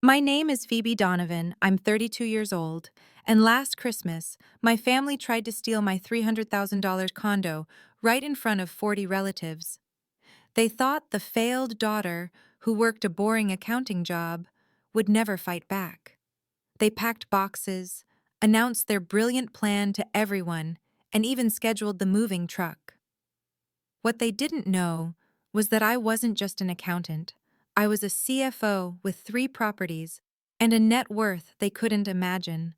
My name is Phoebe Donovan. I'm 32 years old. And last Christmas, my family tried to steal my $300,000 condo right in front of 40 relatives. They thought the failed daughter, who worked a boring accounting job, would never fight back. They packed boxes, announced their brilliant plan to everyone, and even scheduled the moving truck. What they didn't know was that I wasn't just an accountant. I was a CFO with 3 properties and a net worth they couldn't imagine.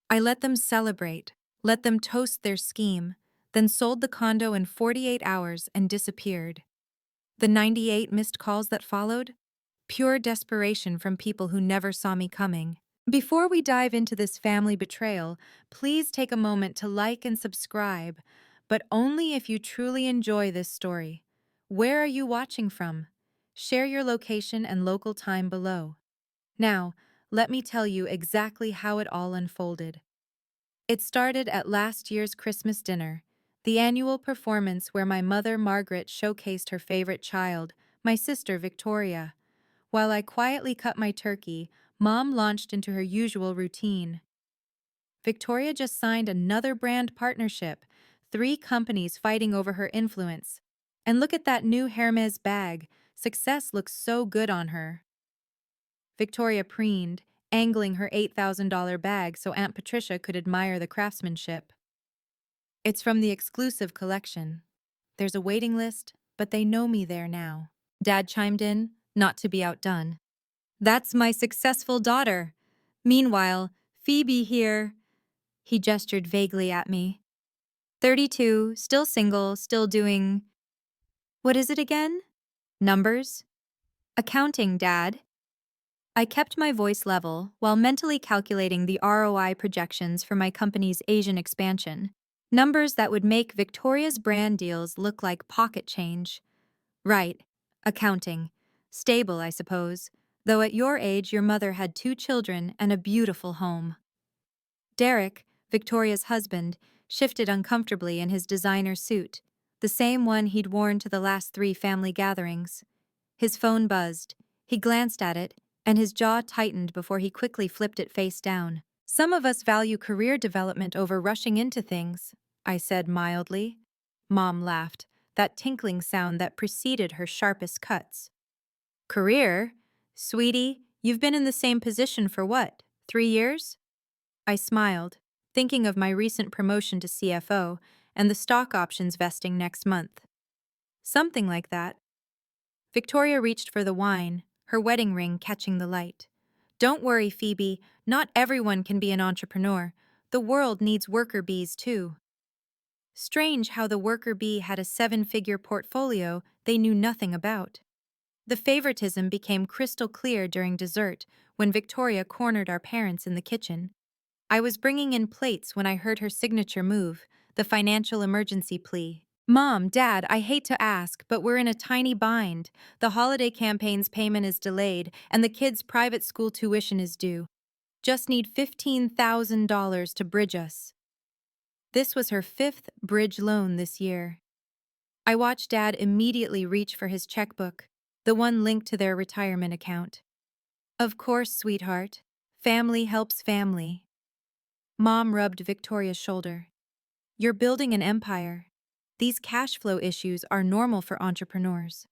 I let them celebrate, let them toast their scheme, then sold the condo in 48 hours and disappeared. The 98 missed calls that followed? Pure desperation from people who never saw me coming. Before we dive into this family betrayal, please take a moment to like and subscribe, but only if you truly enjoy this story. Where are you watching from? Share your location and local time below. Now, let me tell you exactly how it all unfolded. It started at last year's Christmas dinner, the annual performance where my mother Margaret showcased her favorite child, my sister Victoria. While I quietly cut my turkey, Mom launched into her usual routine. Victoria just signed another brand partnership, 3 companies fighting over her influence. And look at that new Hermes bag. Success looks so good on her. Victoria preened, angling her $8,000 bag so Aunt Patricia could admire the craftsmanship. It's from the exclusive collection. There's a waiting list, but they know me there now. Dad chimed in, not to be outdone. That's my successful daughter. Meanwhile, Phoebe here. He gestured vaguely at me. 32, still single, still doing. What is it again? Numbers? Accounting, Dad. I kept my voice level while mentally calculating the ROI projections for my company's Asian expansion. Numbers that would make Victoria's brand deals look like pocket change. Right, accounting. Stable, I suppose, though at your age your mother had 2 children and a beautiful home. Derek, Victoria's husband, shifted uncomfortably in his designer suit, the same one he'd worn to the last 3 family gatherings. His phone buzzed. He glanced at it, and his jaw tightened before he quickly flipped it face down. Some of us value career development over rushing into things, I said mildly. Mom laughed, that tinkling sound that preceded her sharpest cuts. Career? Sweetie, you've been in the same position for what, 3 years? I smiled, thinking of my recent promotion to CFO and the stock options vesting next month. Something like that. Victoria reached for the wine, her wedding ring catching the light. Don't worry, Phoebe, not everyone can be an entrepreneur. The world needs worker bees too. Strange how the worker bee had a 7-figure portfolio they knew nothing about. The favoritism became crystal clear during dessert when Victoria cornered our parents in the kitchen. I was bringing in plates when I heard her signature move, the financial emergency plea. Mom, Dad, I hate to ask, but we're in a tiny bind. The holiday campaign's payment is delayed, and the kids' private school tuition is due. Just need $15,000 to bridge us. This was her 5th bridge loan this year. I watched Dad immediately reach for his checkbook, the one linked to their retirement account. Of course, sweetheart. Family helps family. Mom rubbed Victoria's shoulder. You're building an empire. These cash flow issues are normal for entrepreneurs.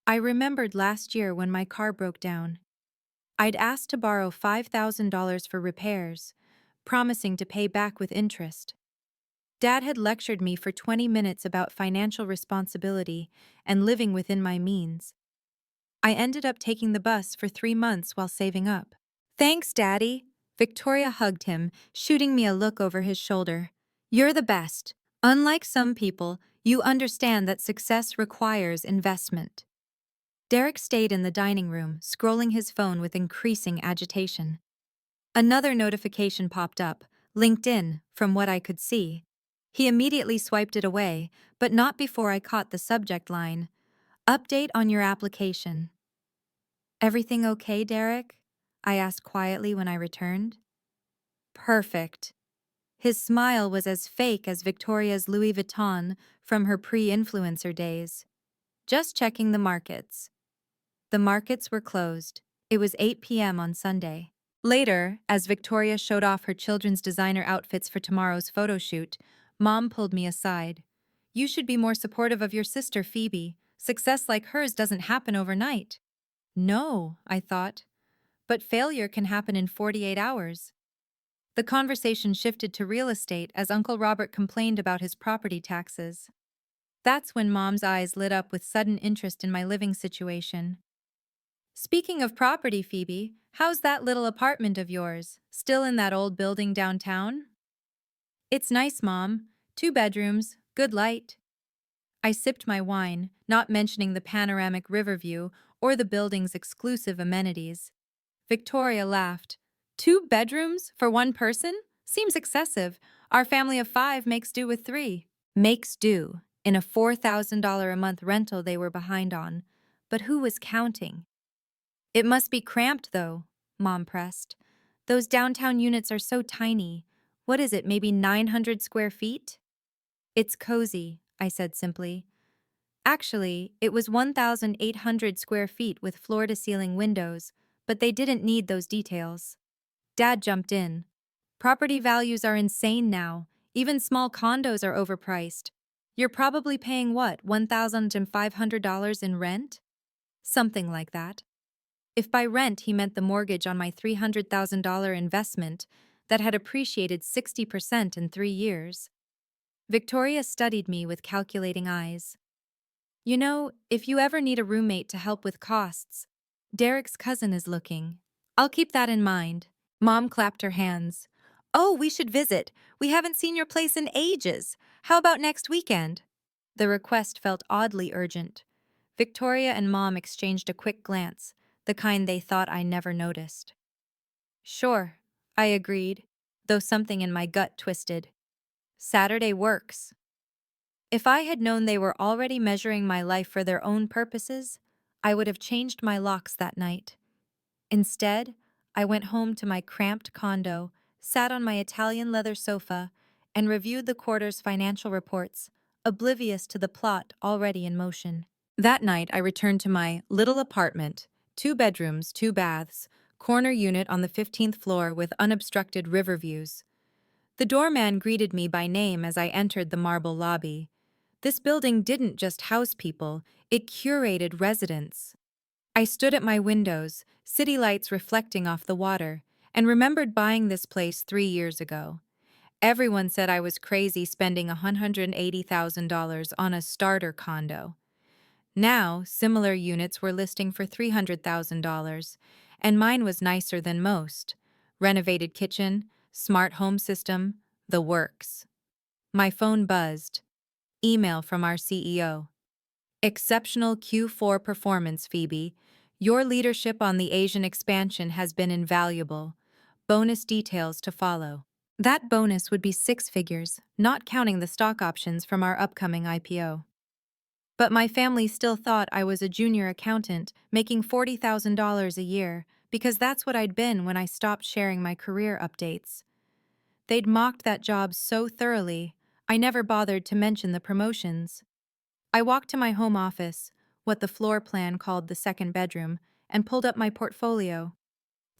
I remembered last year when my car broke down. I'd asked to borrow $5,000 for repairs, promising to pay back with interest. Dad had lectured me for 20 minutes about financial responsibility and living within my means. I ended up taking the bus for 3 months while saving up. Thanks, Daddy. Victoria hugged him, shooting me a look over his shoulder. You're the best. Unlike some people, you understand that success requires investment. Derek stayed in the dining room, scrolling his phone with increasing agitation. Another notification popped up, LinkedIn, from what I could see. He immediately swiped it away, but not before I caught the subject line. Update on your application. Everything okay, Derek? I asked quietly when I returned. Perfect. His smile was as fake as Victoria's Louis Vuitton from her pre-influencer days. Just checking the markets. The markets were closed. It was 8 p.m. on Sunday. Later, as Victoria showed off her children's designer outfits for tomorrow's photo shoot, Mom pulled me aside. You should be more supportive of your sister, Phoebe. Success like hers doesn't happen overnight. No, I thought. But failure can happen in 48 hours. The conversation shifted to real estate as Uncle Robert complained about his property taxes. That's when Mom's eyes lit up with sudden interest in my living situation. Speaking of property, Phoebe, how's that little apartment of yours? Still in that old building downtown? It's nice, Mom. 2 bedrooms, good light. I sipped my wine, not mentioning the panoramic river view or the building's exclusive amenities. Victoria laughed. 2 bedrooms for one person? Seems excessive. Our family of 5 makes do with 3. Makes do, in a $4,000 a month rental they were behind on. But who was counting? It must be cramped, though, Mom pressed. Those downtown units are so tiny. What is it, maybe 900 square feet? It's cozy, I said simply. Actually, it was 1,800 square feet with floor-to-ceiling windows, but they didn't need those details. Dad jumped in. Property values are insane now. Even small condos are overpriced. You're probably paying what, $1,500 in rent? Something like that. If by rent he meant the mortgage on my $300,000 investment that had appreciated 60% in 3 years. Victoria studied me with calculating eyes. You know, if you ever need a roommate to help with costs, Derek's cousin is looking. I'll keep that in mind. Mom clapped her hands. Oh, we should visit. We haven't seen your place in ages. How about next weekend? The request felt oddly urgent. Victoria and Mom exchanged a quick glance, the kind they thought I never noticed. Sure, I agreed, though something in my gut twisted. Saturday works. If I had known they were already measuring my life for their own purposes, I would have changed my locks that night. Instead, I went home to my cramped condo, sat on my Italian leather sofa, and reviewed the quarter's financial reports, oblivious to the plot already in motion. That night, I returned to my little apartment, 2 bedrooms, 2 baths, corner unit on the 15th floor with unobstructed river views. The doorman greeted me by name as I entered the marble lobby. This building didn't just house people, it curated residents. I stood at my windows, city lights reflecting off the water, and remembered buying this place 3 years ago. Everyone said I was crazy spending $180,000 on a starter condo. Now, similar units were listing for $300,000, and mine was nicer than most. Renovated kitchen, smart home system, the works. My phone buzzed. Email from our CEO. Exceptional Q4 performance, Phoebe. Your leadership on the Asian expansion has been invaluable. Bonus details to follow. That bonus would be 6 figures, not counting the stock options from our upcoming IPO. But my family still thought I was a junior accountant making $40,000 a year because that's what I'd been when I stopped sharing my career updates. They'd mocked that job so thoroughly, I never bothered to mention the promotions. I walked to my home office, what the floor plan called the second bedroom, and pulled up my portfolio.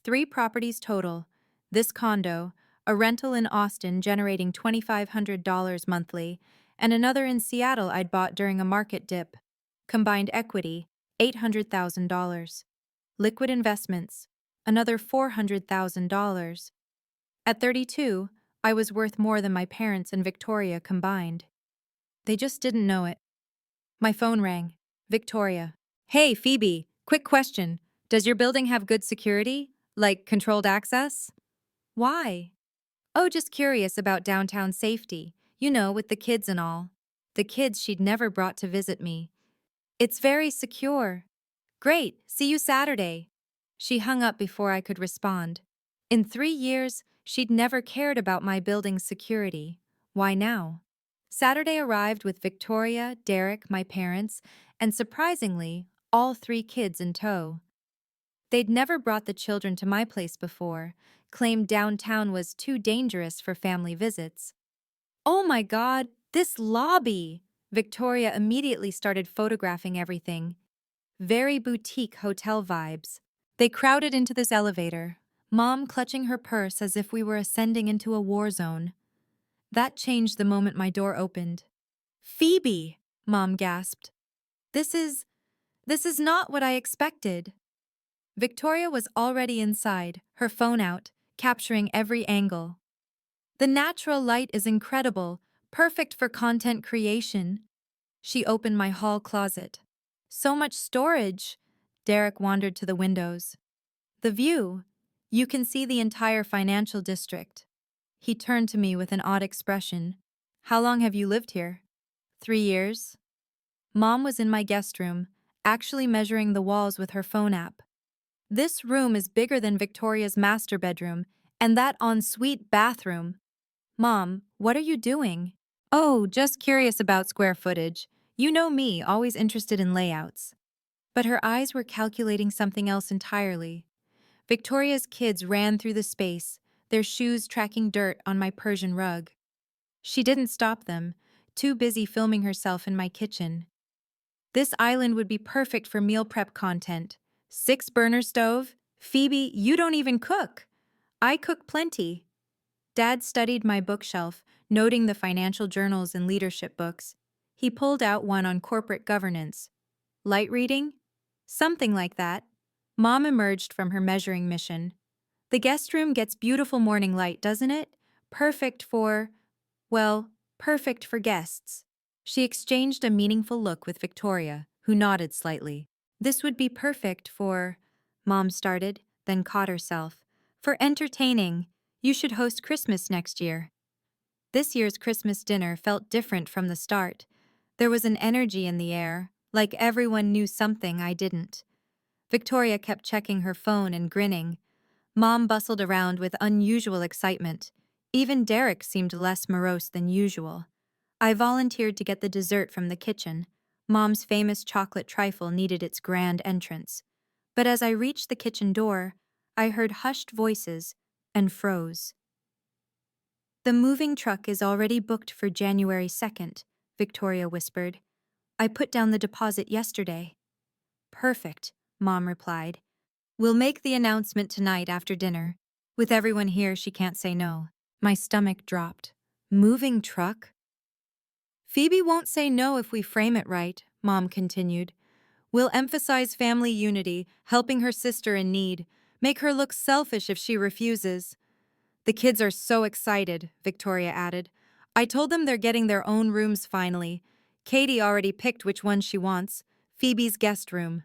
3 properties total. This condo, a rental in Austin generating $2,500 monthly, and another in Seattle I'd bought during a market dip. Combined equity, $800,000. Liquid investments, another $400,000. At 32, I was worth more than my parents and Victoria combined. They just didn't know it. My phone rang. Victoria. Hey, Phoebe, quick question. Does your building have good security? Like controlled access? Why? Oh, just curious about downtown safety. You know, with the kids and all. The kids she'd never brought to visit me. It's very secure. Great, see you Saturday. She hung up before I could respond. In 3 years, she'd never cared about my building's security. Why now? Saturday arrived with Victoria, Derek, my parents, and surprisingly, all 3 kids in tow. They'd never brought the children to my place before, claimed downtown was too dangerous for family visits. Oh my God, this lobby! Victoria immediately started photographing everything. Very boutique hotel vibes. They crowded into this elevator, Mom clutching her purse as if we were ascending into a war zone. That changed the moment my door opened. "Phoebe!" Mom gasped. This is... this is not what I expected." Victoria was already inside, her phone out, capturing every angle. "The natural light is incredible, perfect for content creation." She opened my hall closet. "So much storage." Derek wandered to the windows. "The view. You can see the entire financial district." He turned to me with an odd expression. "How long have you lived here?" 3 years. Mom was in my guest room, actually measuring the walls with her phone app. "This room is bigger than Victoria's master bedroom, and that ensuite bathroom." "Mom, what are you doing?" "Oh, just curious about square footage. You know me, always interested in layouts." But her eyes were calculating something else entirely. Victoria's kids ran through the space, their shoes tracking dirt on my Persian rug. She didn't stop them, too busy filming herself in my kitchen. "This island would be perfect for meal prep content. 6-burner stove? Phoebe, you don't even cook." "I cook plenty." Dad studied my bookshelf, noting the financial journals and leadership books. He pulled out one on corporate governance. "Light reading?" "Something like that." Mom emerged from her measuring mission. "The guest room gets beautiful morning light, doesn't it? Perfect for... well, perfect for guests." She exchanged a meaningful look with Victoria, who nodded slightly. "This would be perfect for..." Mom started, then caught herself. "For entertaining. You should host Christmas next year." This year's Christmas dinner felt different from the start. There was an energy in the air, like everyone knew something I didn't. Victoria kept checking her phone and grinning. Mom bustled around with unusual excitement. Even Derek seemed less morose than usual. I volunteered to get the dessert from the kitchen. Mom's famous chocolate trifle needed its grand entrance. But as I reached the kitchen door, I heard hushed voices and froze. "The moving truck is already booked for January 2nd, Victoria whispered. "I put down the deposit yesterday." "Perfect," Mom replied. "We'll make the announcement tonight after dinner. With everyone here, she can't say no." My stomach dropped. "Moving truck?" "Phoebe won't say no if we frame it right," Mom continued. "We'll emphasize family unity, helping her sister in need. Make her look selfish if she refuses." "The kids are so excited," Victoria added. "I told them they're getting their own rooms finally. Katie already picked which one she wants. Phoebe's guest room."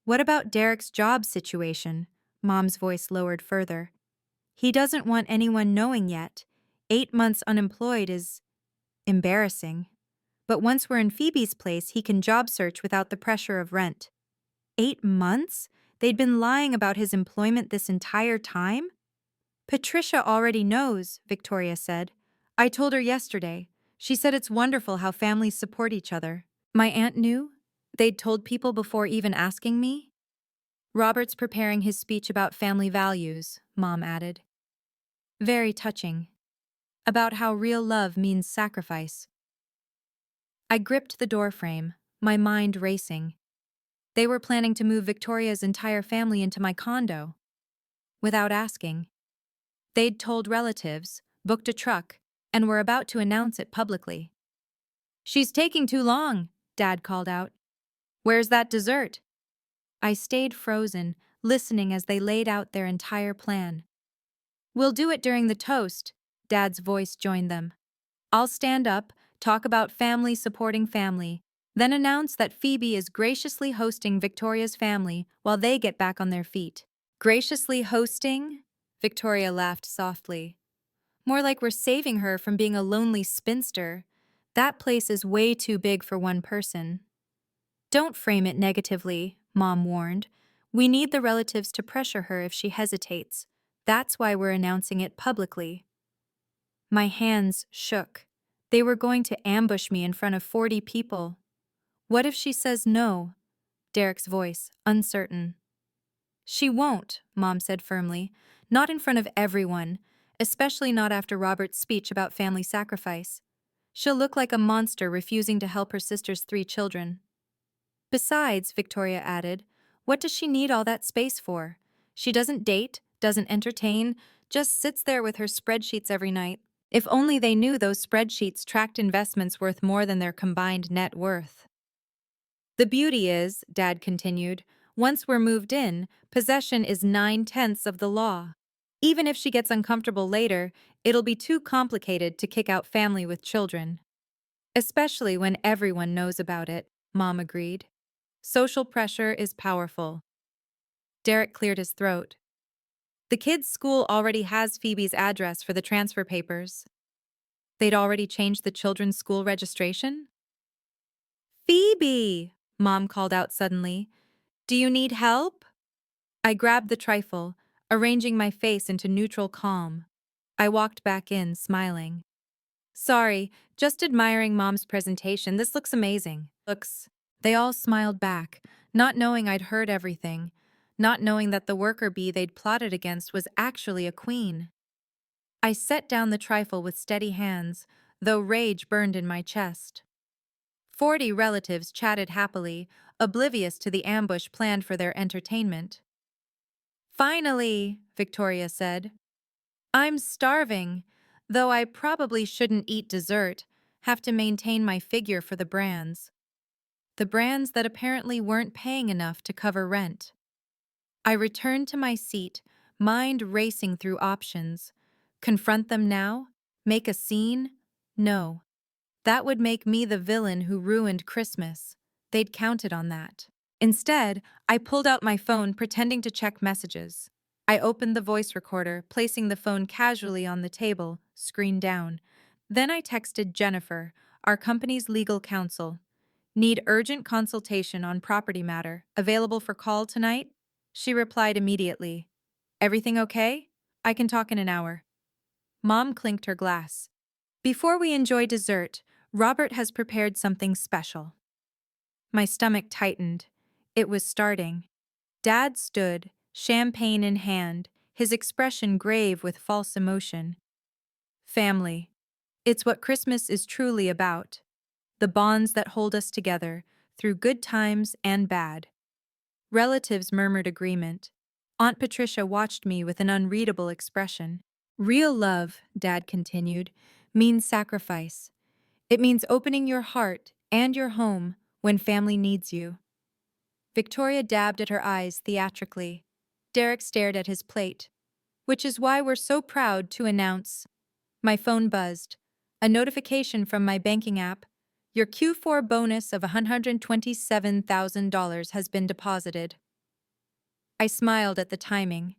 "What about Derek's job situation?" Mom's voice lowered further. "He doesn't want anyone knowing yet. 8 months unemployed is embarrassing. But once we're in Phoebe's place, he can job search without the pressure of rent." 8 months? They'd been lying about his employment this entire time? "Patricia already knows," Victoria said. "I told her yesterday. She said it's wonderful how families support each other." "My aunt knew? They'd told people before even asking me?" "Robert's preparing his speech about family values," Mom added. "Very touching. About how real love means sacrifice." I gripped the doorframe, my mind racing. They were planning to move Victoria's entire family into my condo. Without asking. They'd told relatives, booked a truck, and were about to announce it publicly. "She's taking too long," Dad called out. "Where's that dessert?" I stayed frozen, listening as they laid out their entire plan. "We'll do it during the toast," Dad's voice joined them. "I'll stand up, talk about family supporting family, then announce that Phoebe is graciously hosting Victoria's family while they get back on their feet." "Graciously hosting?" Victoria laughed softly. "More like we're saving her from being a lonely spinster. That place is way too big for one person." "Don't frame it negatively," Mom warned. "We need the relatives to pressure her if she hesitates. That's why we're announcing it publicly." My hands shook. They were going to ambush me in front of 40 people. "What if she says no?" Derek's voice, uncertain. "She won't," Mom said firmly. "Not in front of everyone, especially not after Robert's speech about family sacrifice. She'll look like a monster refusing to help her sister's 3 children. Besides," Victoria added, "what does she need all that space for? She doesn't date, doesn't entertain, just sits there with her spreadsheets every night. If only they knew those spreadsheets tracked investments worth more than their combined net worth. The beauty is, Dad continued, once we're moved in, possession is 9/10 of the law. Even if she gets uncomfortable later, it'll be too complicated to kick out family with children. Especially when everyone knows about it, Mom agreed. Social pressure is powerful. Derek cleared his throat. The kids' school already has Phoebe's address for the transfer papers. They'd already changed the children's school registration? Phoebe! Mom called out suddenly. Do you need help? I grabbed the trifle, arranging my face into neutral calm. I walked back in, smiling. Sorry, just admiring Mom's presentation. This looks amazing. Looks. They all smiled back, not knowing I'd heard everything, not knowing that the worker bee they'd plotted against was actually a queen. I set down the trifle with steady hands, though rage burned in my chest. 40 relatives chatted happily, oblivious to the ambush planned for their entertainment. Finally, Victoria said. I'm starving, though I probably shouldn't eat dessert, have to maintain my figure for the brands. The brands that apparently weren't paying enough to cover rent. I returned to my seat, mind racing through options. Confront them now? Make a scene? No. That would make me the villain who ruined Christmas. They'd counted on that. Instead, I pulled out my phone, pretending to check messages. I opened the voice recorder, placing the phone casually on the table, screen down. Then I texted Jennifer, our company's legal counsel. Need urgent consultation on property matter. Available for call tonight? She replied immediately. Everything okay? I can talk in an hour. Mom clinked her glass. Before we enjoy dessert, Robert has prepared something special. My stomach tightened. It was starting. Dad stood, champagne in hand, his expression grave with false emotion. Family. It's what Christmas is truly about. The bonds that hold us together, through good times and bad. Relatives murmured agreement. Aunt Patricia watched me with an unreadable expression. Real love, Dad continued, means sacrifice. It means opening your heart and your home when family needs you. Victoria dabbed at her eyes theatrically. Derek stared at his plate. Which is why we're so proud to announce. My phone buzzed. A notification from my banking app. Your Q4 bonus of $127,000 has been deposited. I smiled at the timing.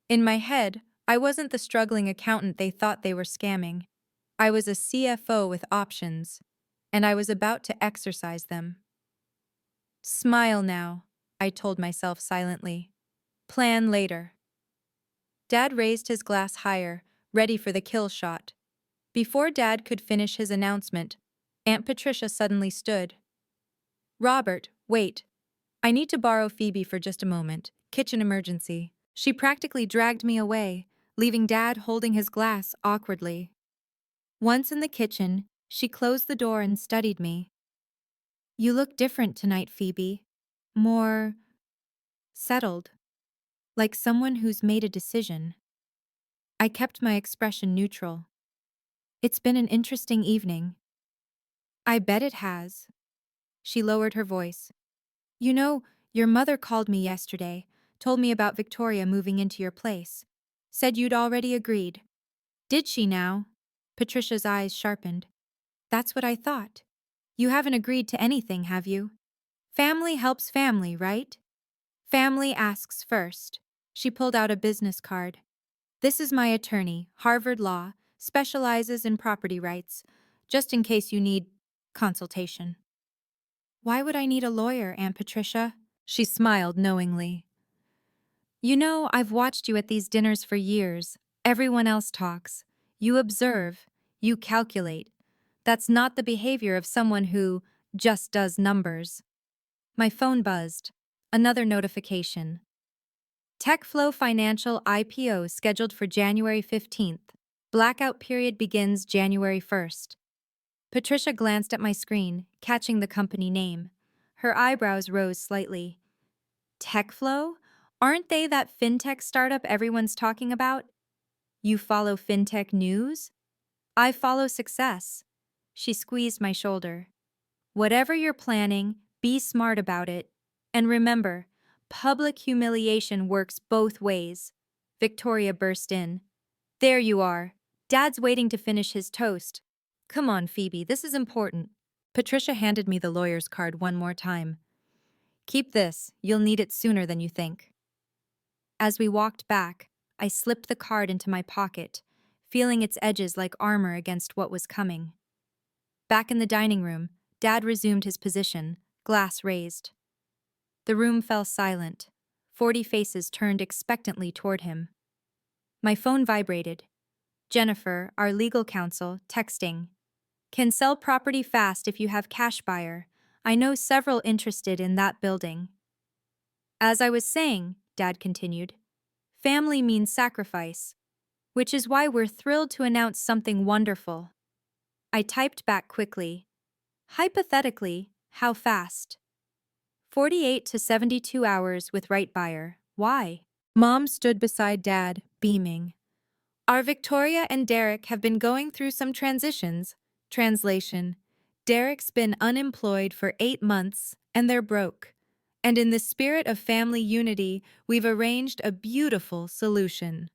In my head, I wasn't the struggling accountant they thought they were scamming. I was a CFO with options, and I was about to exercise them. Smile now, I told myself silently. Plan later. Dad raised his glass higher, ready for the kill shot. Before Dad could finish his announcement, Aunt Patricia suddenly stood. Robert, wait. I need to borrow Phoebe for just a moment. Kitchen emergency. She practically dragged me away, leaving Dad holding his glass awkwardly. Once in the kitchen, she closed the door and studied me. You look different tonight, Phoebe. More settled. Like someone who's made a decision. I kept my expression neutral. It's been an interesting evening. I bet it has. She lowered her voice. You know, your mother called me yesterday, told me about Victoria moving into your place. Said you'd already agreed. Did she now? Patricia's eyes sharpened. That's what I thought. You haven't agreed to anything, have you? Family helps family, right? Family asks first. She pulled out a business card. This is my attorney, Harvard Law, specializes in property rights, just in case you need consultation. Why would I need a lawyer, Aunt Patricia? She smiled knowingly. You know, I've watched you at these dinners for years. Everyone else talks. You observe. You calculate. That's not the behavior of someone who just does numbers. My phone buzzed. Another notification. TechFlow Financial IPO scheduled for January 15th. Blackout period begins January 1st. Patricia glanced at my screen, catching the company name. Her eyebrows rose slightly. TechFlow? Aren't they that fintech startup everyone's talking about? You follow fintech news? I follow success. She squeezed my shoulder. Whatever you're planning, be smart about it. And remember, public humiliation works both ways. Victoria burst in. There you are. Dad's waiting to finish his toast. Come on, Phoebe, this is important. Patricia handed me the lawyer's card one more time. Keep this, you'll need it sooner than you think. As we walked back, I slipped the card into my pocket, feeling its edges like armor against what was coming. Back in the dining room, Dad resumed his position, glass raised. The room fell silent. 40 faces turned expectantly toward him. My phone vibrated. Jennifer, our legal counsel, texting. Can sell property fast if you have cash buyer. I know several interested in that building. As I was saying, Dad continued, family means sacrifice, which is why we're thrilled to announce something wonderful. I typed back quickly. Hypothetically, how fast? 48 to 72 hours with right buyer. Why? Mom stood beside Dad, beaming. Our Victoria and Derek have been going through some transitions. Translation: Derek's been unemployed for 8 months, and they're broke. And in the spirit of family unity, we've arranged a beautiful solution.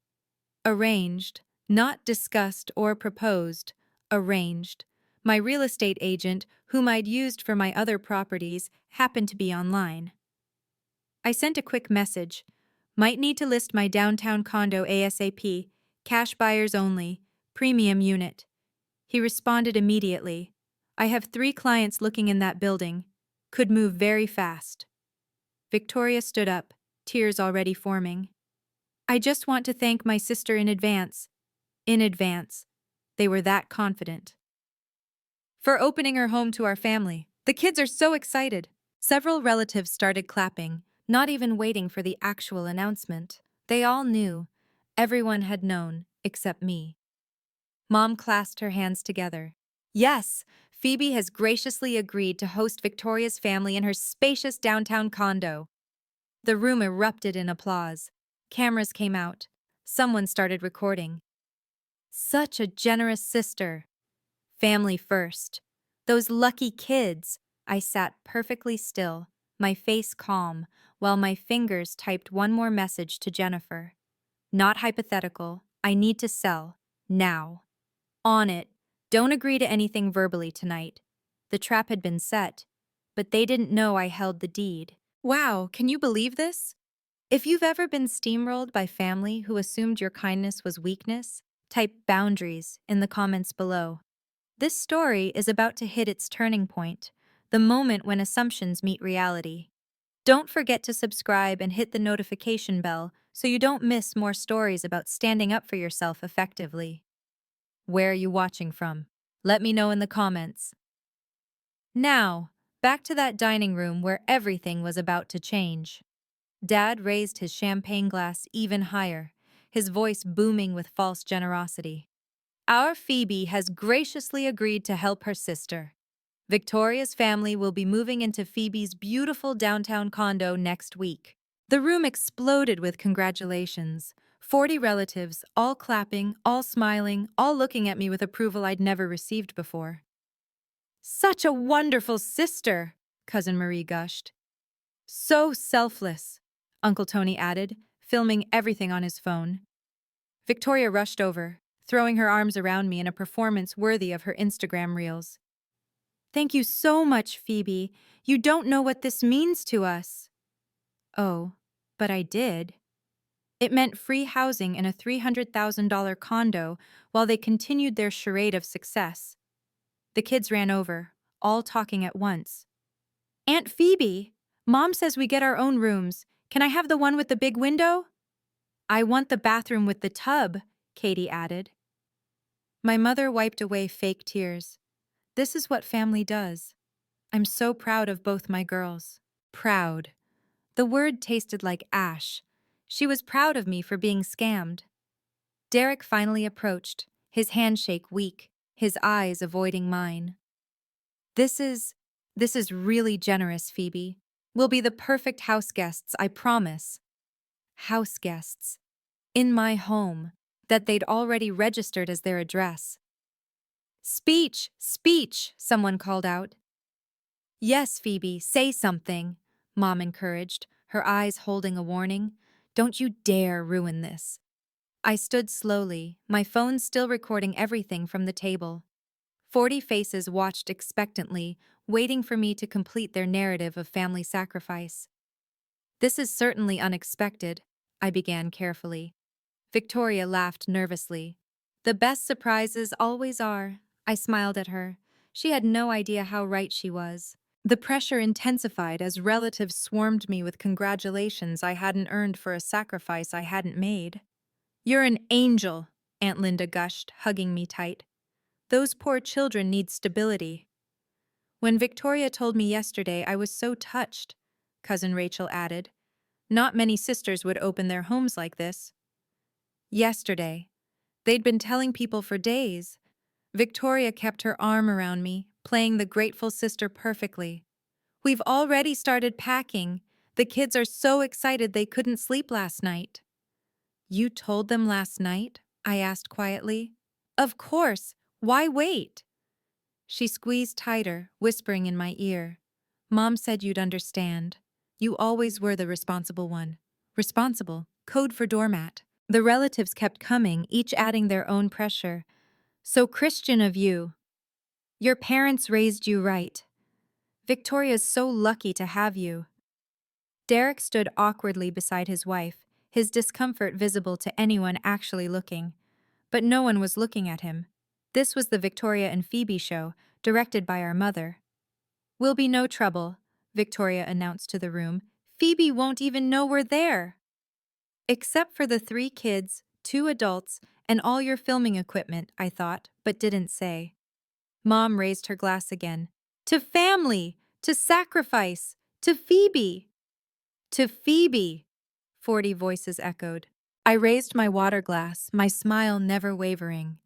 Arranged, not discussed or proposed. Arranged. My real estate agent, whom I'd used for my other properties, happened to be online. I sent a quick message. Might need to list my downtown condo ASAP. Cash buyers only. Premium unit. He responded immediately. I have 3 clients looking in that building. Could move very fast. Victoria stood up, tears already forming. I just want to thank my sister in advance. In advance. They were that confident. For opening her home to our family. The kids are so excited. Several relatives started clapping, not even waiting for the actual announcement. They all knew. Everyone had known, except me. Mom clasped her hands together. Yes, Phoebe has graciously agreed to host Victoria's family in her spacious downtown condo. The room erupted in applause. Cameras came out. Someone started recording. Such a generous sister. Family first. Those lucky kids. I sat perfectly still, my face calm, while my fingers typed one more message to Jennifer. Not hypothetical. I need to sell. Now. On it. Don't agree to anything verbally tonight. The trap had been set, but they didn't know I held the deed. Wow, can you believe this? If you've ever been steamrolled by family who assumed your kindness was weakness, type boundaries in the comments below. This story is about to hit its turning point, the moment when assumptions meet reality. Don't forget to subscribe and hit the notification bell so you don't miss more stories about standing up for yourself effectively. Where are you watching from? Let me know in the comments. Now, back to that dining room where everything was about to change. Dad raised his champagne glass even higher, his voice booming with false generosity. Our Phoebe has graciously agreed to help her sister. Victoria's family will be moving into Phoebe's beautiful downtown condo next week. The room exploded with congratulations. 40 relatives, all clapping, all smiling, all looking at me with approval I'd never received before. Such a wonderful sister, Cousin Marie gushed. So selfless, Uncle Tony added, filming everything on his phone. Victoria rushed over, throwing her arms around me in a performance worthy of her Instagram reels. Thank you so much, Phoebe. You don't know what this means to us. Oh, but I did. It meant free housing in a $300,000 condo while they continued their charade of success. The kids ran over, all talking at once. Aunt Phoebe, Mom says we get our own rooms. Can I have the one with the big window? I want the bathroom with the tub, Katie added. My mother wiped away fake tears. This is what family does. I'm so proud of both my girls. Proud. The word tasted like ash. She was proud of me for being scammed. Derek finally approached, his handshake weak, his eyes avoiding mine. This is really generous, Phoebe. We'll be the perfect house guests, I promise. House guests. In my home. That they'd already registered as their address. Speech! Speech! Someone called out. Yes, Phoebe, say something, Mom encouraged, her eyes holding a warning. Don't you dare ruin this. I stood slowly, my phone still recording everything from the table. 40 faces watched expectantly, waiting for me to complete their narrative of family sacrifice. This is certainly unexpected, I began carefully. Victoria laughed nervously. The best surprises always are. I smiled at her. She had no idea how right she was. The pressure intensified as relatives swarmed me with congratulations I hadn't earned for a sacrifice I hadn't made. You're an angel, Aunt Linda gushed, hugging me tight. Those poor children need stability. When Victoria told me yesterday, I was so touched, Cousin Rachel added. Not many sisters would open their homes like this. Yesterday. They'd been telling people for days. Victoria kept her arm around me, playing the grateful sister perfectly. We've already started packing. The kids are so excited they couldn't sleep last night. You told them last night? I asked quietly. Of course. Why wait? She squeezed tighter, whispering in my ear. Mom said you'd understand. You always were the responsible one. Responsible. Code for doormat. The relatives kept coming, each adding their own pressure. So Christian of you. Your parents raised you right. Victoria's so lucky to have you. Derek stood awkwardly beside his wife, his discomfort visible to anyone actually looking. But no one was looking at him. This was the Victoria and Phoebe show, directed by our mother. Will be no trouble, Victoria announced to the room. Phoebe won't even know we're there. Except for the 3 kids, 2 adults, and all your filming equipment, I thought, but didn't say. Mom raised her glass again. To family! To sacrifice! To Phoebe! To Phoebe! 40 voices echoed. I raised my water glass, my smile never wavering.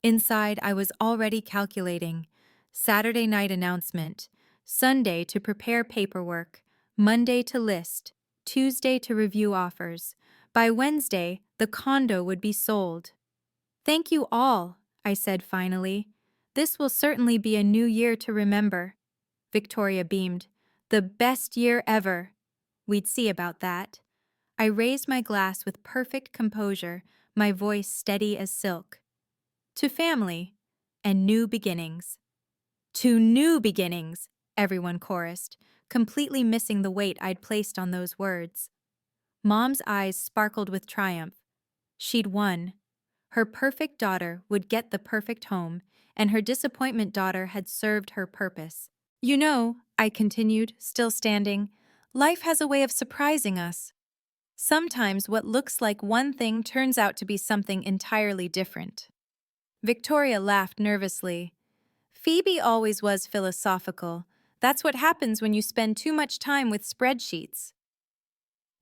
Inside, I was already calculating. Saturday night announcement. Sunday to prepare paperwork. Monday to list. Tuesday to review offers. By Wednesday, the condo would be sold. Thank you all, I said finally. This will certainly be a new year to remember. Victoria beamed. The best year ever. We'd see about that. I raised my glass with perfect composure, my voice steady as silk. To family and new beginnings. To new beginnings, everyone chorused, completely missing the weight I'd placed on those words. Mom's eyes sparkled with triumph. She'd won. Her perfect daughter would get the perfect home, and her disappointment daughter had served her purpose. You know, I continued, still standing, life has a way of surprising us. Sometimes what looks like one thing turns out to be something entirely different. Victoria laughed nervously. Phoebe always was philosophical. That's what happens when you spend too much time with spreadsheets.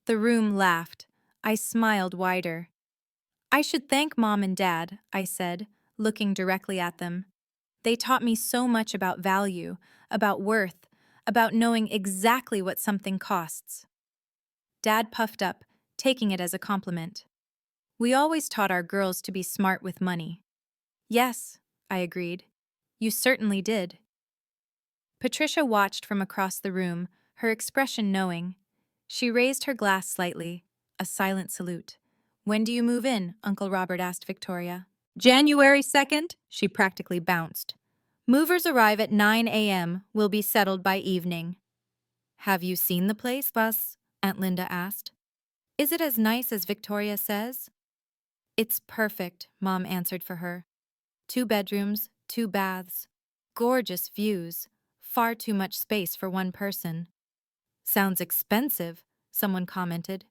The room laughed. I smiled wider. I should thank Mom and Dad, I said, looking directly at them. They taught me so much about value, about worth, about knowing exactly what something costs. Dad puffed up, taking it as a compliment. We always taught our girls to be smart with money. Yes, I agreed. You certainly did. Patricia watched from across the room, her expression knowing. She raised her glass slightly, a silent salute. When do you move in? Uncle Robert asked Victoria. January 2nd, she practically bounced. Movers arrive at 9 a.m., will be settled by evening. Have you seen the place, Bus? Aunt Linda asked. Is it as nice as Victoria says? It's perfect, Mom answered for her. 2 bedrooms, 2 baths. Gorgeous views. Far too much space for one person. Sounds expensive, someone commented.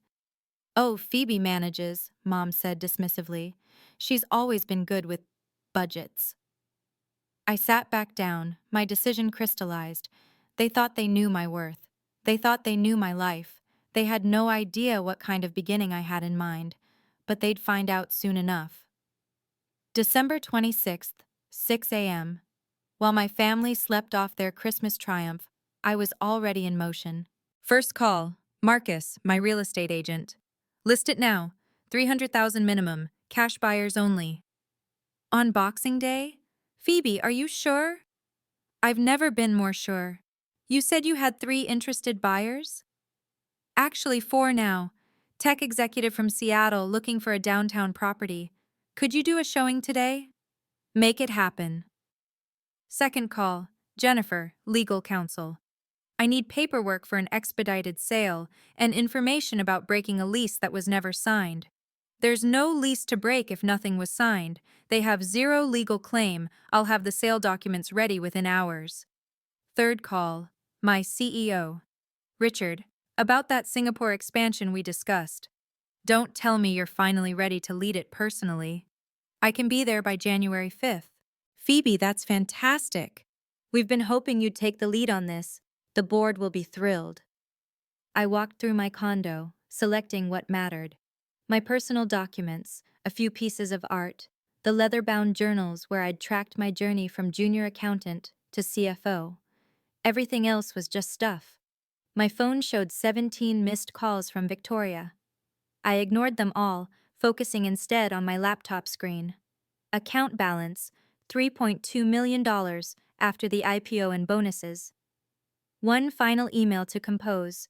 Oh, Phoebe manages, Mom said dismissively. She's always been good with budgets. I sat back down, my decision crystallized. They thought they knew my worth. They thought they knew my life. They had no idea what kind of beginning I had in mind, but they'd find out soon enough. December 26th, 6 a.m. While my family slept off their Christmas triumph, I was already in motion. First call, Marcus, my real estate agent. List it now. 300,000 minimum. Cash buyers only. On Boxing Day? Phoebe, are you sure? I've never been more sure. You said you had 3 interested buyers? Actually, 4 now. Tech executive from Seattle looking for a downtown property. Could you do a showing today? Make it happen. Second call. Jennifer, legal counsel. I need paperwork for an expedited sale and information about breaking a lease that was never signed. There's no lease to break if nothing was signed. They have 0 legal claim. I'll have the sale documents ready within hours. Third call. My CEO. Richard, about that Singapore expansion we discussed. Don't tell me you're finally ready to lead it personally. I can be there by January 5th. Phoebe, that's fantastic. We've been hoping you'd take the lead on this. The board will be thrilled. I walked through my condo, selecting what mattered. My personal documents, a few pieces of art, the leather-bound journals where I'd tracked my journey from junior accountant to CFO. Everything else was just stuff. My phone showed 17 missed calls from Victoria. I ignored them all, focusing instead on my laptop screen. Account balance, $3.2 million after the IPO and bonuses. One final email to compose.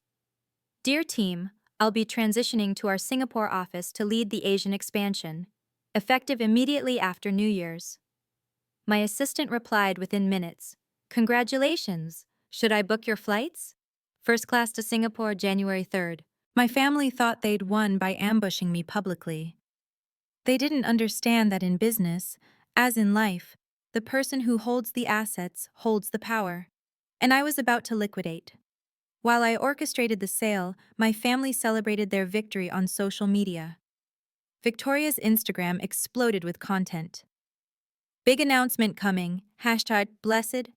Dear team, I'll be transitioning to our Singapore office to lead the Asian expansion, effective immediately after New Year's. My assistant replied within minutes. Congratulations! Should I book your flights? First class to Singapore, January 3rd. My family thought they'd won by ambushing me publicly. They didn't understand that in business, as in life, the person who holds the assets holds the power. And I was about to liquidate. While I orchestrated the sale, my family celebrated their victory on social media. Victoria's Instagram exploded with content. Big announcement coming, #blessed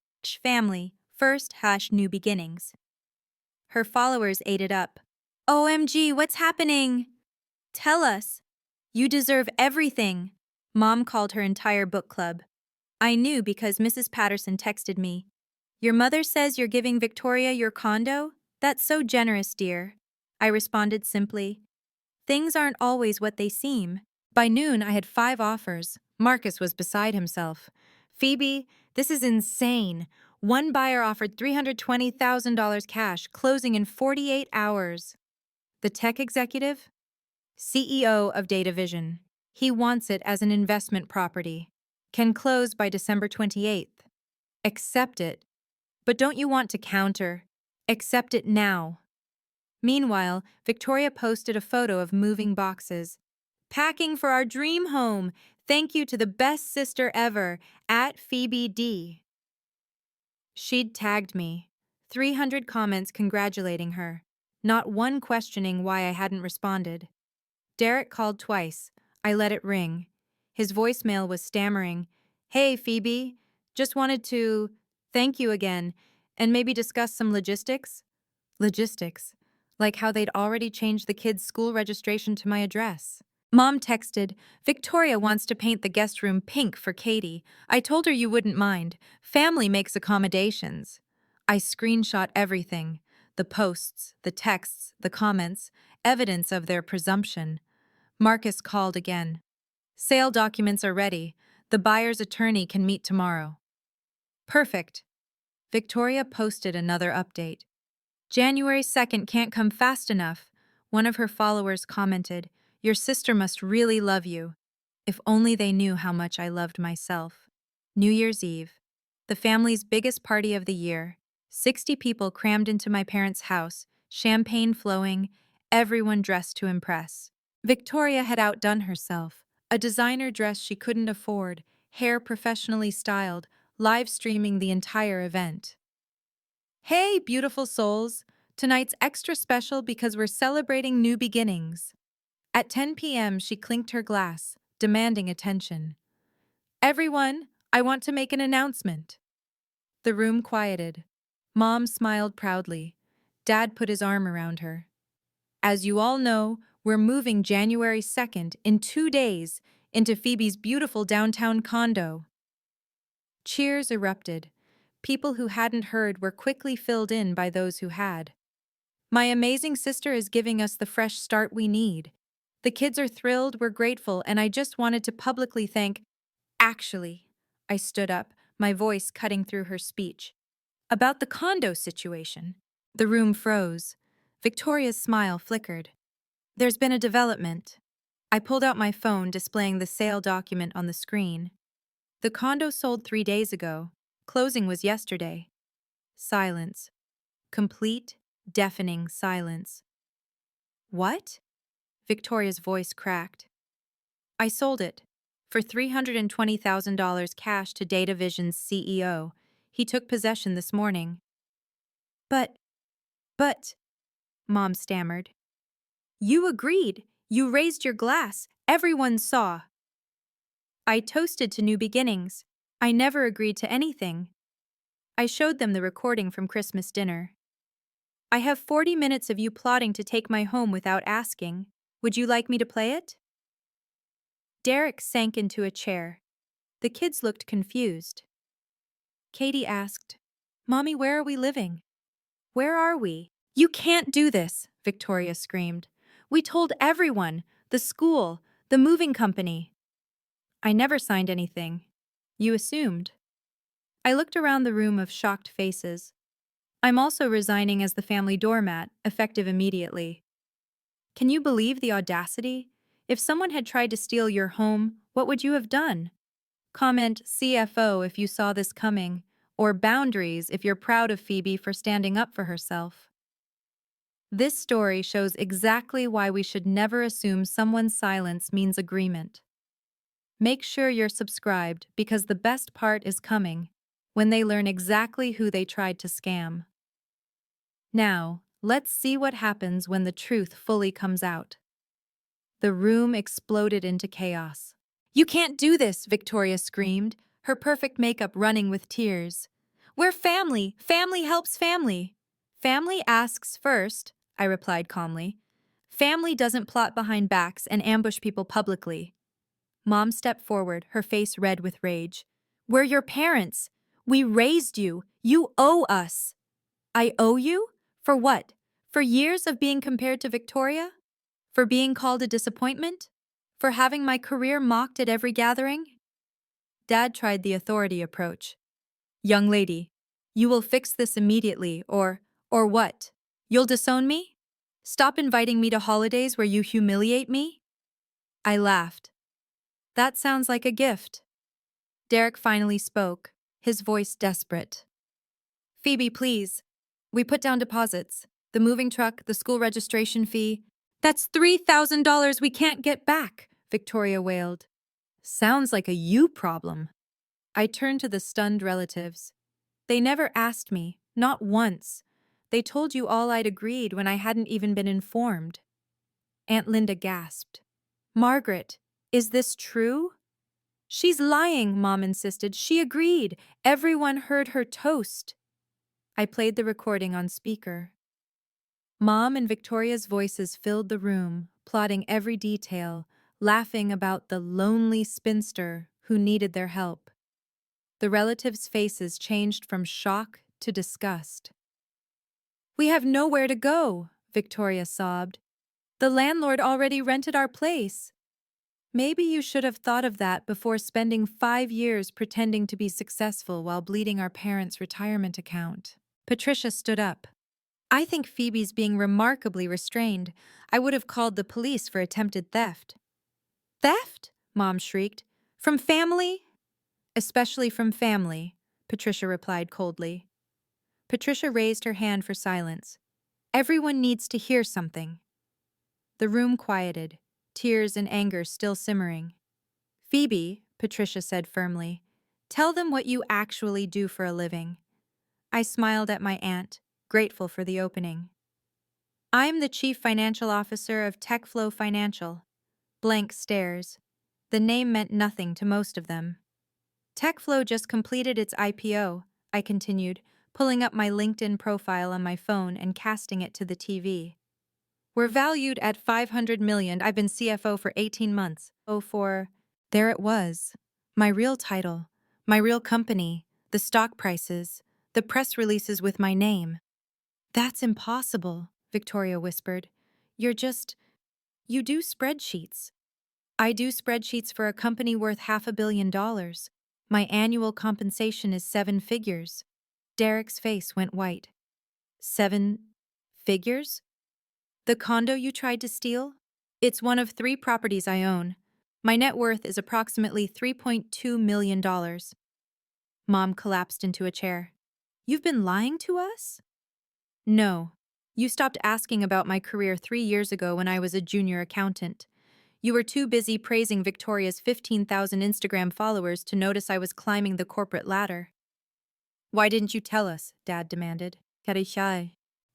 family, first #new beginnings. Her followers ate it up. OMG, what's happening? Tell us. You deserve everything. Mom called her entire book club. I knew because Mrs. Patterson texted me. Your mother says you're giving Victoria your condo? That's so generous, dear. I responded simply. Things aren't always what they seem. By noon, I had 5 offers. Marcus was beside himself. Phoebe, this is insane. One buyer offered $320,000 cash, closing in 48 hours. The tech executive? CEO of Data Vision. He wants it as an investment property. Can close by December 28th. Accept it. But don't you want to counter? Accept it now. Meanwhile, Victoria posted a photo of moving boxes. Packing for our dream home. Thank you to the best sister ever, @PhoebeD. She'd tagged me. 300 comments congratulating her. Not one questioning why I hadn't responded. Derek called twice. I let it ring. His voicemail was stammering. Hey, Phoebe. Just wanted to thank you again and maybe discuss some logistics. Logistics. Like how they'd already changed the kids' school registration to my address. Mom texted, Victoria wants to paint the guest room pink for Katie. I told her you wouldn't mind. Family makes accommodations. I screenshot everything. The posts, the texts, the comments, evidence of their presumption. Marcus called again. Sale documents are ready. The buyer's attorney can meet tomorrow. Perfect. Victoria posted another update. January 2nd can't come fast enough. One of her followers commented, Your sister must really love you. If only they knew how much I loved myself. New Year's Eve. The family's biggest party of the year. 60 people crammed into my parents' house, champagne flowing, everyone dressed to impress. Victoria had outdone herself. A designer dress she couldn't afford, hair professionally styled, live streaming the entire event. Hey, beautiful souls! Tonight's extra special because we're celebrating new beginnings. At 10 p.m., she clinked her glass, demanding attention. Everyone, I want to make an announcement. The room quieted. Mom smiled proudly. Dad put his arm around her. As you all know, we're moving January 2nd in 2 days into Phoebe's beautiful downtown condo. Cheers erupted. People who hadn't heard were quickly filled in by those who had. My amazing sister is giving us the fresh start we need. The kids are thrilled, we're grateful, and I just wanted to publicly thank. Actually, I stood up, my voice cutting through her speech. About the condo situation. The room froze. Victoria's smile flickered. There's been a development. I pulled out my phone, displaying the sale document on the screen. The condo sold 3 days ago. Closing was yesterday. Silence. Complete, deafening silence. What? Victoria's voice cracked. I sold it. For $320,000 cash to DataVision's CEO. He took possession this morning. But, but, Mom stammered. You agreed. You raised your glass. Everyone saw. I toasted to new beginnings. I never agreed to anything. I showed them the recording from Christmas dinner. I have 40 minutes of you plotting to take my home without asking. Would you like me to play it? Derek sank into a chair. The kids looked confused. Katie asked, Mommy, where are we living? Where are we? You can't do this, Victoria screamed. We told everyone, the school, the moving company. I never signed anything. You assumed. I looked around the room of shocked faces. I'm also resigning as the family doormat, effective immediately. Can you believe the audacity? If someone had tried to steal your home, what would you have done? Comment CFO if you saw this coming, or boundaries if you're proud of Phoebe for standing up for herself. This story shows exactly why we should never assume someone's silence means agreement. Make sure you're subscribed because the best part is coming, when they learn exactly who they tried to scam. Now, let's see what happens when the truth fully comes out. The room exploded into chaos. You can't do this, Victoria screamed, her perfect makeup running with tears. We're family. Family helps family. Family asks first, I replied calmly. Family doesn't plot behind backs and ambush people publicly. Mom stepped forward, her face red with rage. We're your parents. We raised you. You owe us. I owe you? For what? For years of being compared to Victoria? For being called a disappointment? For having my career mocked at every gathering? Dad tried the authority approach. Young lady, you will fix this immediately, or what? You'll disown me? Stop inviting me to holidays where you humiliate me? I laughed. That sounds like a gift. Derek finally spoke, his voice desperate. Phoebe, please. We put down deposits. The moving truck, the school registration fee. That's $3,000 we can't get back, Victoria wailed. Sounds like a you problem. I turned to the stunned relatives. They never asked me, not once. They told you all I'd agreed when I hadn't even been informed. Aunt Linda gasped. Margaret, is this true? She's lying, Mom insisted. She agreed. Everyone heard her toast. I played the recording on speaker. Mom and Victoria's voices filled the room, plotting every detail, laughing about the lonely spinster who needed their help. The relatives' faces changed from shock to disgust. We have nowhere to go, Victoria sobbed. The landlord already rented our place. Maybe you should have thought of that before spending 5 years pretending to be successful while bleeding our parents' retirement account. Patricia stood up. I think Phoebe's being remarkably restrained. I would have called the police for attempted theft. Theft? Mom shrieked. From family? Especially from family, Patricia replied coldly. Patricia raised her hand for silence. Everyone needs to hear something. The room quieted, tears and anger still simmering. Phoebe, Patricia said firmly, tell them what you actually do for a living. I smiled at my aunt, grateful for the opening. I'm the Chief Financial Officer of TechFlow Financial. Blank stares. The name meant nothing to most of them. TechFlow just completed its IPO, I continued, pulling up my LinkedIn profile on my phone and casting it to the TV. We're valued at $500 million. I've been CFO for 18 months. There it was. My real title, my real company, the stock prices, the press releases with my name. That's impossible, Victoria whispered. You do spreadsheets. I do spreadsheets for a company worth $500 million. My annual compensation is 7 figures. Derek's face went white. 7 figures? The condo you tried to steal? It's one of 3 properties I own. My net worth is approximately $3.2 million. Mom collapsed into a chair. You've been lying to us? No. You stopped asking about my career 3 years ago when I was a junior accountant. You were too busy praising Victoria's 15,000 Instagram followers to notice I was climbing the corporate ladder. Why didn't you tell us? Dad demanded. Karishai.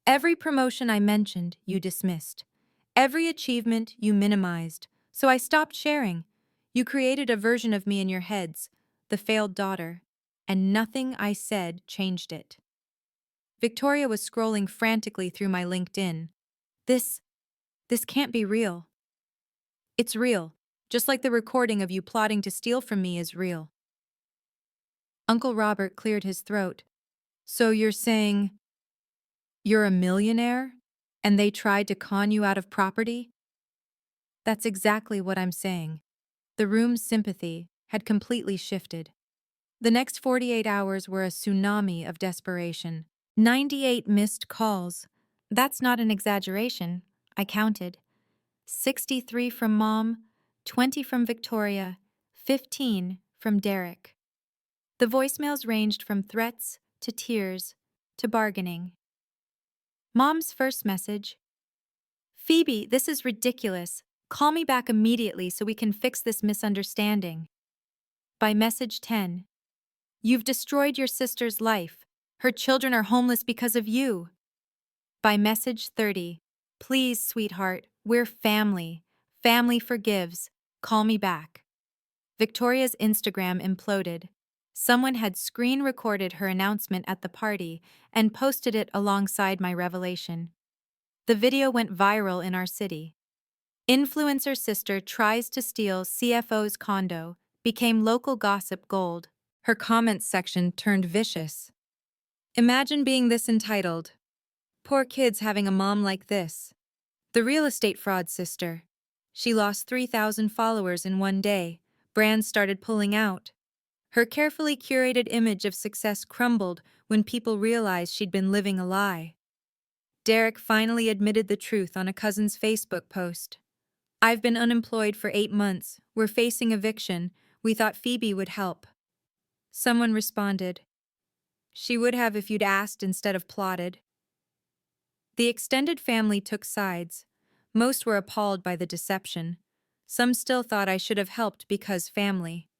Every promotion I mentioned, you dismissed. Every achievement, you minimized. So I stopped sharing. You created a version of me in your heads, the failed daughter, and nothing I said changed it. Victoria was scrolling frantically through my LinkedIn. This can't be real. It's real, just like the recording of you plotting to steal from me is real. Uncle Robert cleared his throat. So you're saying you're a millionaire, and they tried to con you out of property? That's exactly what I'm saying. The room's sympathy had completely shifted. The next 48 hours were a tsunami of desperation. 98 missed calls. That's not an exaggeration. I counted. 63 from Mom, 20 from Victoria, 15 from Derek. The voicemails ranged from threats to tears to bargaining. Mom's first message: Phoebe, this is ridiculous. Call me back immediately so we can fix this misunderstanding. By message 10: You've destroyed your sister's life. Her children are homeless because of you. By message 30: Please, sweetheart, we're family. Family forgives. Call me back. Victoria's Instagram imploded. Someone had screen recorded her announcement at the party and posted it alongside my revelation. The video went viral in our city. Influencer sister tries to steal CFO's condo became local gossip gold. Her comments section turned vicious. Imagine being this entitled. Poor kids having a mom like this. The real estate fraud sister. She lost 3,000 followers in one day. Brands started pulling out. Her carefully curated image of success crumbled when people realized she'd been living a lie. Derek finally admitted the truth on a cousin's Facebook post. I've been unemployed for 8 months. We're facing eviction. We thought Phoebe would help. Someone responded. She would have if you'd asked instead of plotted. The extended family took sides. Most were appalled by the deception. Some still thought I should have helped because family.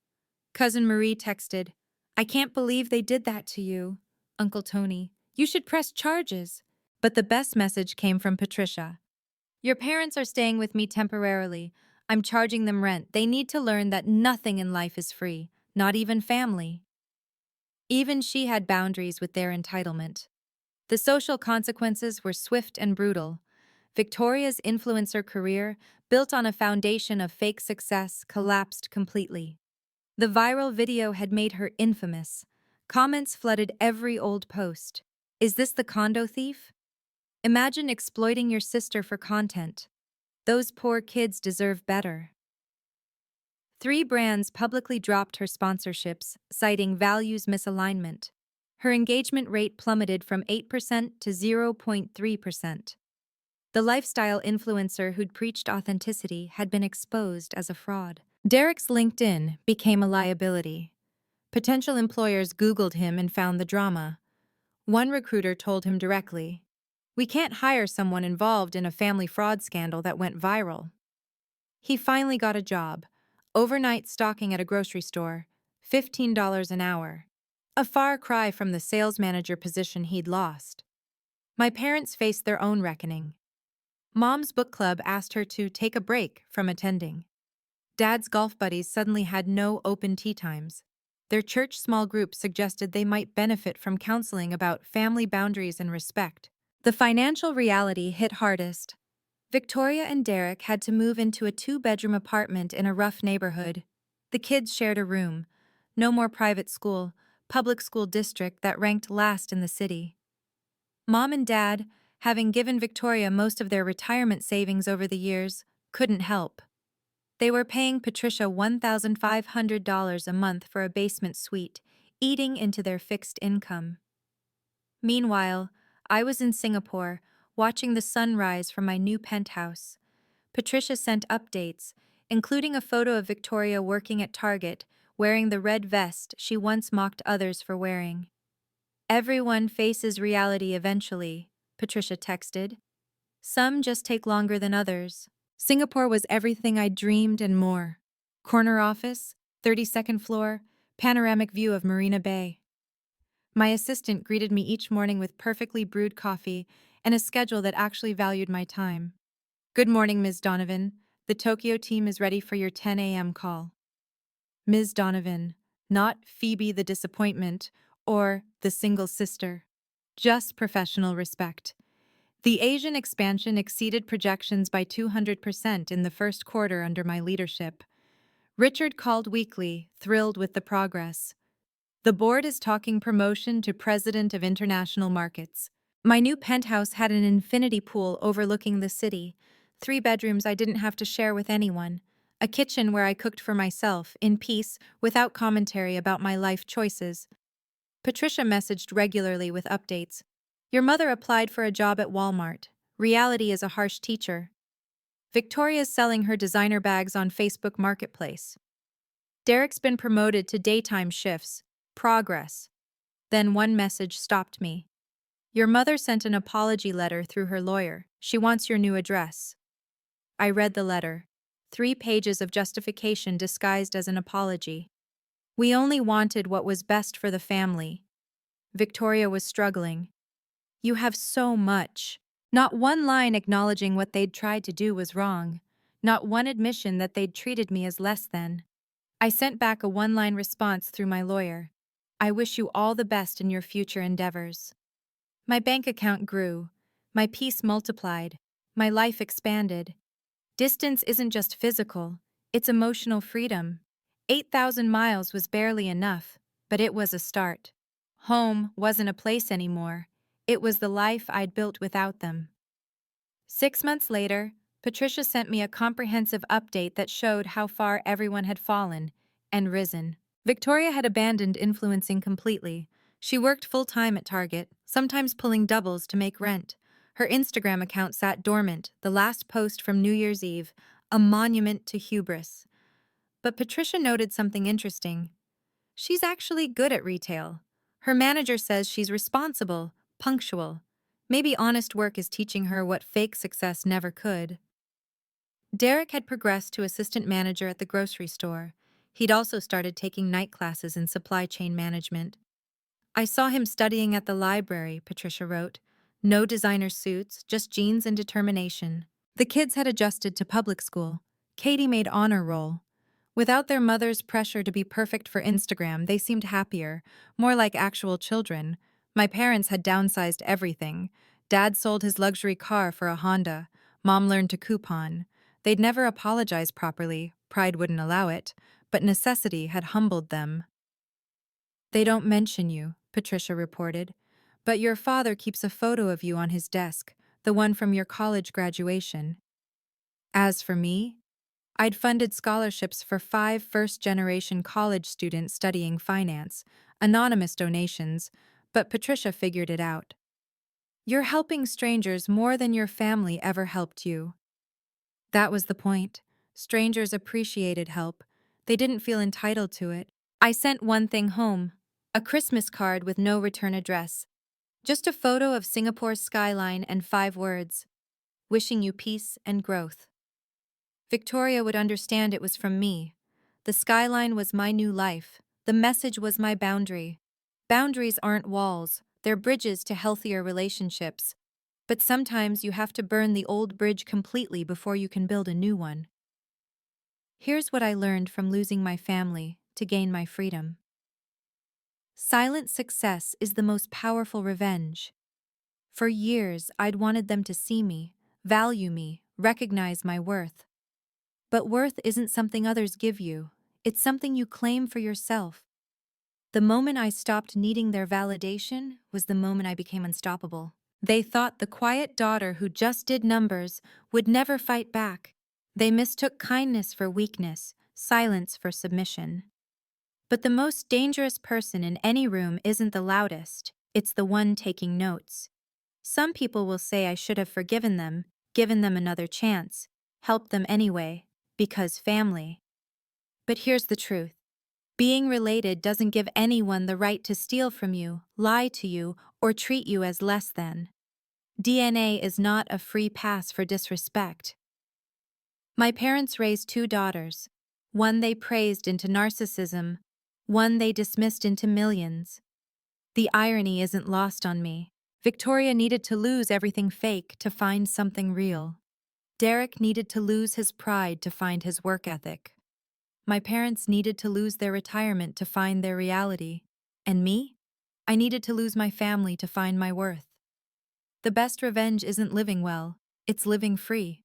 Cousin Marie texted, I can't believe they did that to you. Uncle Tony, you should press charges. But the best message came from Patricia. Your parents are staying with me temporarily. I'm charging them rent. They need to learn that nothing in life is free, not even family. Even she had boundaries with their entitlement. The social consequences were swift and brutal. Victoria's influencer career, built on a foundation of fake success, collapsed completely. The viral video had made her infamous. Comments flooded every old post. Is this the condo thief? Imagine exploiting your sister for content. Those poor kids deserve better. 3 brands publicly dropped her sponsorships, citing values misalignment. Her engagement rate plummeted from 8% to 0.3%. The lifestyle influencer who'd preached authenticity had been exposed as a fraud. Derek's LinkedIn became a liability. Potential employers Googled him and found the drama. One recruiter told him directly, "We can't hire someone involved in a family fraud scandal that went viral." He finally got a job, overnight stocking at a grocery store, $15 an hour. A far cry from the sales manager position he'd lost. My parents faced their own reckoning. Mom's book club asked her to take a break from attending. Dad's golf buddies suddenly had no open tea times. Their church small group suggested they might benefit from counseling about family boundaries and respect. The financial reality hit hardest. Victoria and Derek had to move into a 2-bedroom apartment in a rough neighborhood. The kids shared a room. No more private school, public school district that ranked last in the city. Mom and Dad, having given Victoria most of their retirement savings over the years, couldn't help. They were paying Patricia $1,500 a month for a basement suite, eating into their fixed income. Meanwhile, I was in Singapore, watching the sunrise from my new penthouse. Patricia sent updates, including a photo of Victoria working at Target, wearing the red vest she once mocked others for wearing. "Everyone faces reality eventually," Patricia texted. "Some just take longer than others." Singapore was everything I dreamed and more. Corner office, 32nd floor, panoramic view of Marina Bay. My assistant greeted me each morning with perfectly brewed coffee and a schedule that actually valued my time. "Good morning, Ms. Donovan. The Tokyo team is ready for your 10 a.m. call." Ms. Donovan, not Phoebe the disappointment or the single sister. Just professional respect. The Asian expansion exceeded projections by 200% in the first quarter under my leadership. Richard called weekly, thrilled with the progress. "The board is talking promotion to president of international markets." My new penthouse had an infinity pool overlooking the city, 3 bedrooms I didn't have to share with anyone, a kitchen where I cooked for myself, in peace, without commentary about my life choices. Patricia messaged regularly with updates. "Your mother applied for a job at Walmart. Reality is a harsh teacher." "Victoria's selling her designer bags on Facebook Marketplace." "Derek's been promoted to daytime shifts. Progress." Then one message stopped me. "Your mother sent an apology letter through her lawyer. She wants your new address." I read the letter. 3 pages of justification disguised as an apology. "We only wanted what was best for the family." Victoria was struggling. "You have so much." Not one line acknowledging what they'd tried to do was wrong. Not one admission that they'd treated me as less than. I sent back a one-line response through my lawyer. "I wish you all the best in your future endeavors." My bank account grew. My peace multiplied. My life expanded. Distance isn't just physical, it's emotional freedom. 8,000 miles was barely enough, but it was a start. Home wasn't a place anymore. It was the life I'd built without them. 6 months later, Patricia sent me a comprehensive update that showed how far everyone had fallen and risen. Victoria had abandoned influencing completely. She worked full-time at Target, sometimes pulling doubles to make rent. Her Instagram account sat dormant, the last post from New Year's Eve, a monument to hubris. But Patricia noted something interesting. She's actually good at retail. Her manager says she's responsible, punctual. Maybe honest work is teaching her what fake success never could. Derek had progressed to assistant manager at the grocery store. He'd also started taking night classes in supply chain management. "I saw him studying at the library," Patricia wrote. "No designer suits, just jeans and determination." The kids had adjusted to public school. Katie made honor roll. Without their mother's pressure to be perfect for Instagram, they seemed happier, more like actual children. My parents had downsized everything. Dad sold his luxury car for a Honda. Mom learned to coupon. They'd never apologize properly, pride wouldn't allow it, but necessity had humbled them. "They don't mention you," Patricia reported, "but your father keeps a photo of you on his desk, the one from your college graduation." As for me, I'd funded scholarships for 5 first-generation college students studying finance, anonymous donations, but Patricia figured it out. "You're helping strangers more than your family ever helped you." That was the point. Strangers appreciated help. They didn't feel entitled to it. I sent one thing home, a Christmas card with no return address. Just a photo of Singapore's skyline and 5 words, "Wishing you peace and growth." Victoria would understand it was from me. The skyline was my new life. The message was my boundary. Boundaries aren't walls, they're bridges to healthier relationships. But sometimes you have to burn the old bridge completely before you can build a new one. Here's what I learned from losing my family to gain my freedom. Silent success is the most powerful revenge. For years, I'd wanted them to see me, value me, recognize my worth. But worth isn't something others give you, it's something you claim for yourself. The moment I stopped needing their validation was the moment I became unstoppable. They thought the quiet daughter who just did numbers would never fight back. They mistook kindness for weakness, silence for submission. But the most dangerous person in any room isn't the loudest, it's the one taking notes. Some people will say I should have forgiven them, given them another chance, helped them anyway, because family. But here's the truth. Being related doesn't give anyone the right to steal from you, lie to you, or treat you as less than. DNA is not a free pass for disrespect. My parents raised two daughters. One they praised into narcissism, one they dismissed into millions. The irony isn't lost on me. Victoria needed to lose everything fake to find something real. Derek needed to lose his pride to find his work ethic. My parents needed to lose their retirement to find their reality. And me? I needed to lose my family to find my worth. The best revenge isn't living well, it's living free.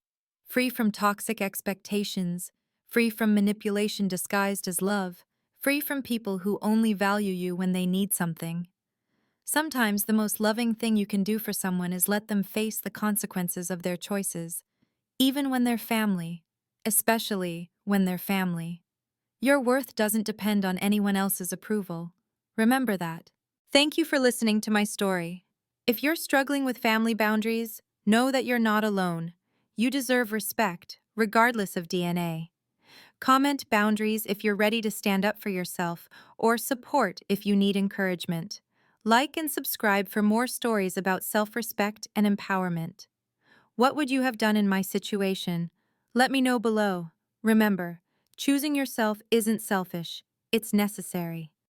Free from toxic expectations, free from manipulation disguised as love, free from people who only value you when they need something. Sometimes the most loving thing you can do for someone is let them face the consequences of their choices, even when they're family, especially when they're family. Your worth doesn't depend on anyone else's approval. Remember that. Thank you for listening to my story. If you're struggling with family boundaries, know that you're not alone. You deserve respect, regardless of DNA. Comment boundaries if you're ready to stand up for yourself, or support if you need encouragement. Like and subscribe for more stories about self-respect and empowerment. What would you have done in my situation? Let me know below. Remember, choosing yourself isn't selfish, it's necessary.